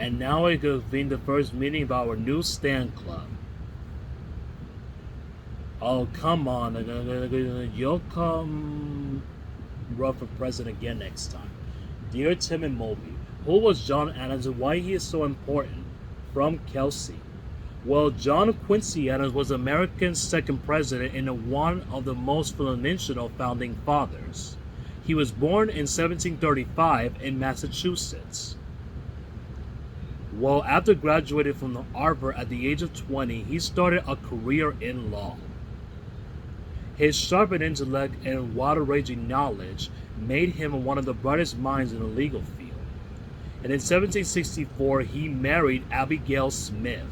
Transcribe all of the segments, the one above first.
And now we convene the first meeting of our new stand club. Oh, come on. You'll come run for president again next time. Dear Tim and Moby, who was John Adams and why he is so important? From Kelsey. Well, John Quincy Adams was America's second president and one of the most influential founding fathers. He was born in 1735 in Massachusetts. Well, after graduating from Harvard at the age of 20, he started a career in law. His sharpened intellect and wide-ranging knowledge made him one of the brightest minds in the legal field. And in 1764, he married Abigail Smith,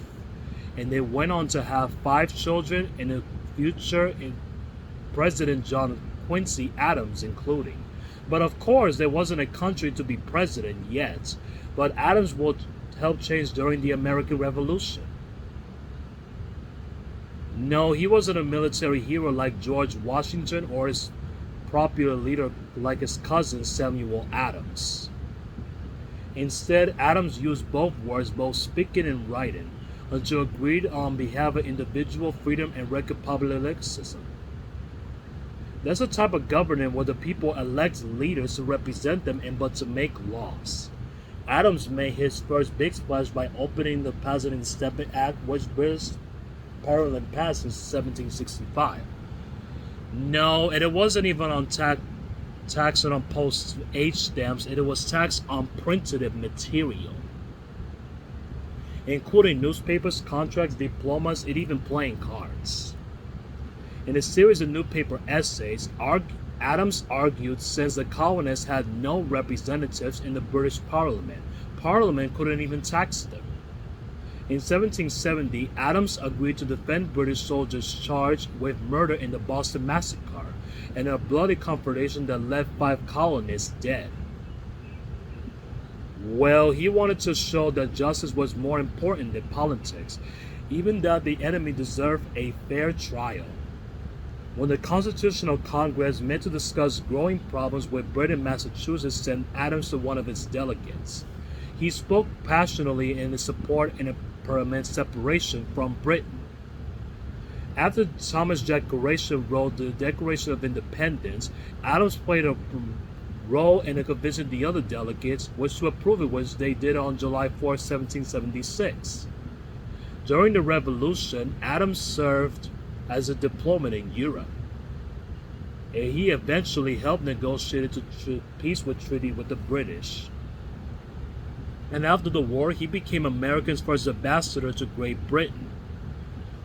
and they went on to have 5 children and a future President John Quincy Adams including. But of course, there wasn't a country to be president yet, but Adams would help change during the American Revolution. No, he wasn't a military hero like George Washington or his popular leader like his cousin Samuel Adams. Instead, Adams used both words, both speaking and writing, until agreed on behalf of individual freedom and republicanism. That's a type of government where the people elect leaders to represent them and but to make laws. Adams made his first big splash by opening the Passing Step Act, which British Parliament passed in 1765. No, and it wasn't even on tax on postage stamps, it was tax on printed material, including newspapers, contracts, diplomas, and even playing cards. In a series of newspaper essays, Adams argued since the colonists had no representatives in the British Parliament, Parliament couldn't even tax them. In 1770, Adams agreed to defend British soldiers charged with murder in the Boston Massacre and a bloody confrontation that left 5 colonists dead. Well, he wanted to show that justice was more important than politics, even that the enemy deserved a fair trial. When the Constitutional Congress met to discuss growing problems with Britain, Massachusetts sent Adams to one of its delegates. He spoke passionately in his support in a permanent separation from Britain. After Thomas Jefferson wrote the Declaration of Independence, Adams played a role in convincing the other delegates which to approve it, which they did on July 4, 1776. During the Revolution, Adams served as a diplomat in Europe, and he eventually helped negotiate a peace treaty with the British. And after the war, he became America's first ambassador to Great Britain.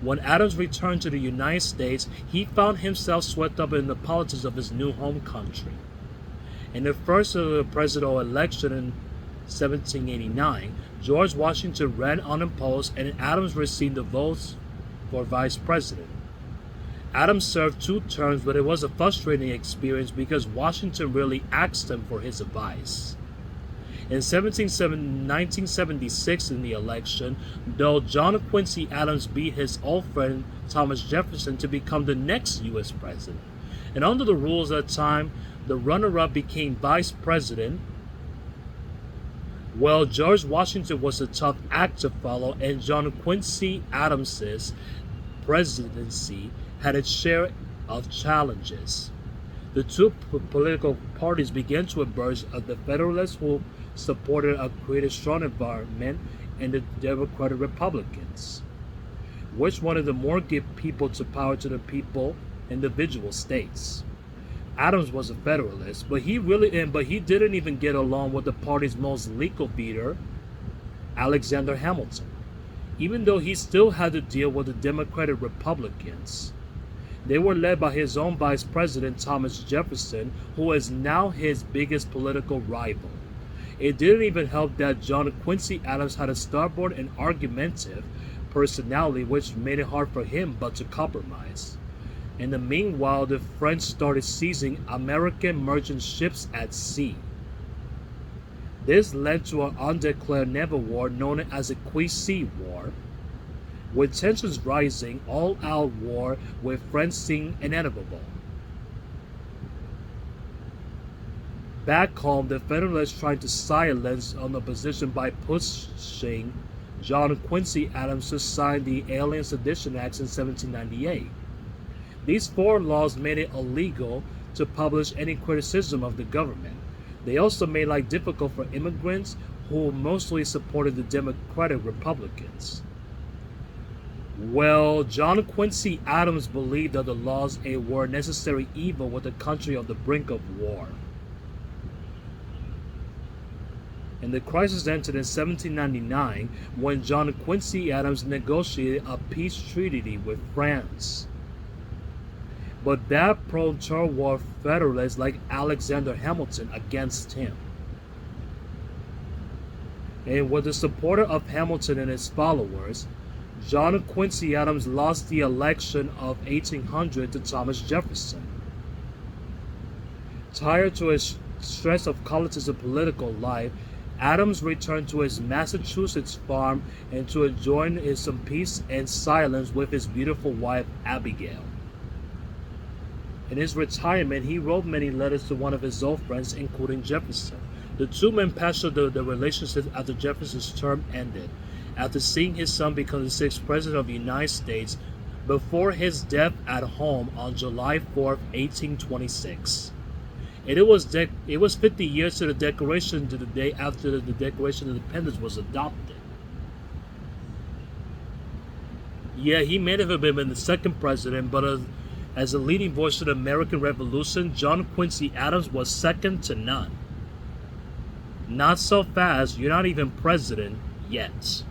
When Adams returned to the United States, he found himself swept up in the politics of his new home country. In the first presidential election in 1789, George Washington ran unopposed and Adams received the votes for vice president. Adams served 2 terms, but it was a frustrating experience because Washington really asked him for his advice. In 1976 in the election, though, John Quincy Adams beat his old friend Thomas Jefferson to become the next U.S. president. And under the rules at the time, the runner-up became vice president. Well, George Washington was a tough act to follow, and John Quincy Adams's presidency had its share of challenges. The 2 political parties began to emerge of the Federalists, who supported a creative strong environment, and the Democratic Republicans, which wanted to more give people to power to the people, individual states. Adams was a Federalist, but he didn't even get along with the party's most legal leader, Alexander Hamilton, even though he still had to deal with the Democratic Republicans. They were led by his own vice president, Thomas Jefferson, who is now his biggest political rival. It didn't even help that John Quincy Adams had a stubborn and argumentative personality, which made it hard for him but to compromise. In the meanwhile, the French started seizing American merchant ships at sea. This led to an undeclared naval war known as the Creusy War. With tensions rising, all-out war with France seemed inevitable. Back home, the Federalists tried to silence an opposition by pushing John Quincy Adams to sign the Alien Sedition Acts in 1798. These four laws made it illegal to publish any criticism of the government. They also made life difficult for immigrants who mostly supported the Democratic Republicans. Well, John Quincy Adams believed that the laws were a necessary evil with a country on the brink of war. And the crisis entered in 1799 when John Quincy Adams negotiated a peace treaty with France. But that pro-Turwar Federalists like Alexander Hamilton against him. And with the support of Hamilton and his followers, John Quincy Adams lost the election of 1800 to Thomas Jefferson. Tired to his stress of politics and political life, Adams returned to his Massachusetts farm and to enjoy some peace and silence with his beautiful wife Abigail. In his retirement, he wrote many letters to one of his old friends, including Jefferson. The two men pastored the relationship after Jefferson's term ended, after seeing his son become the sixth president of the United States before his death at home on July 4, 1826. And it was 50 years to the Declaration to the day after the Declaration of Independence was adopted. Yeah, he may have been the second president, but as a leading voice of the American Revolution, John Quincy Adams was second to none. Not so fast, you're not even president yet.